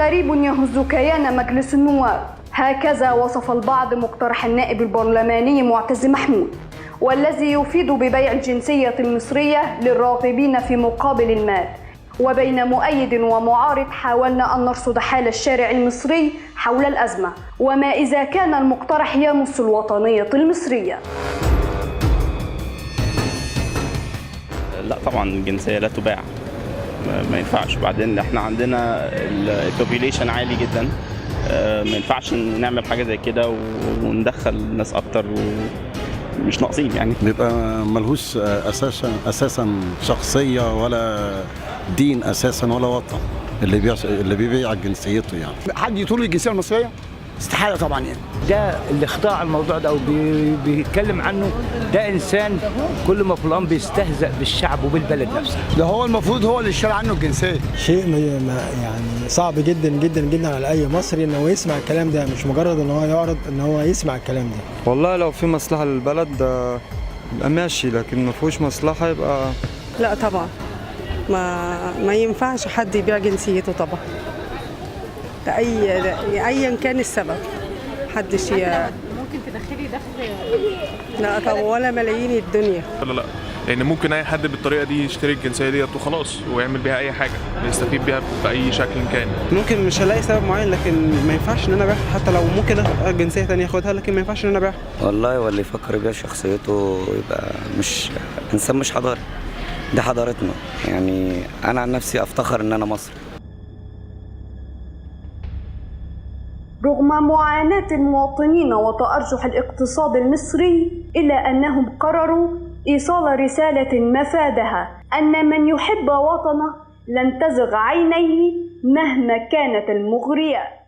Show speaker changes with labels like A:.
A: غريب يهز كيان مجلس النواب. هكذا وصف البعض مقترح النائب البرلماني معتز محمود، والذي يفيد ببيع الجنسية المصرية للراغبين في مقابل المال. وبين مؤيد ومعارض حاولنا أن نرصد حال الشارع المصري حول الأزمة، وما إذا كان المقترح يمس الوطنية المصرية.
B: لا طبعا الجنسية لا تباع، ما ينفعش. بعدين احنا عندنا البوبيليشن عالي جدا، ما ينفعش نعمل حاجة زي كده وندخل ناس أكتر ومش ناقصين يعني.
C: بيبقى ملهوش أساسا شخصية ولا دين أساسا ولا وطن اللي بيبيع جنسيته يعني.
D: حد يطول الجنسية المصرية استحالة طبعا يعني.
E: ده اللي اخترع الموضوع ده او بيتكلم عنه ده انسان كل ما فلان بيستهزأ بالشعب وبالبلد نفسها.
D: ده هو المفروض هو اللي اشترى عنه الجنسية.
F: شيء يعني صعب جدا جدا جدا على اي مصري ان هو يسمع الكلام ده، مش مجرد ان هو يعرض ان هو يسمع الكلام ده.
G: والله لو في مصلحة للبلد يبقى ماشي، لكن ما فيهوش مصلحة يبقى
H: لا طبعا ما ينفعش حد يبيع جنسيته طبعا. ايا كان السبب محدش
I: ممكن تدخلي دخل.
H: لا طبعا ولا ملايين الدنيا.
J: لا لان ممكن اي حد بالطريقه دي يشتري الجنسيه ديت وخلاص ويعمل بيها اي حاجه يستفيد بيها باي شكل كان.
K: ممكن مش هلاقي سبب معين، لكن ما ينفعش ان انا ابيعها، حتى لو ممكن جنسيه ثانيه اخدها، لكن ما ينفعش ان انا ابيعها.
L: والله واللي يفكر يبيع شخصيته يبقى مش انسان مش حضاري. دي حضارتنا يعني. انا عن نفسي افتخر ان انا مصري.
A: رغم معاناة المواطنين وتأرجح الاقتصاد المصري، إلا أنهم قرروا إيصال رسالة مفادها أن من يحب وطنه لن تزغ عينيه مهما كانت المغريات.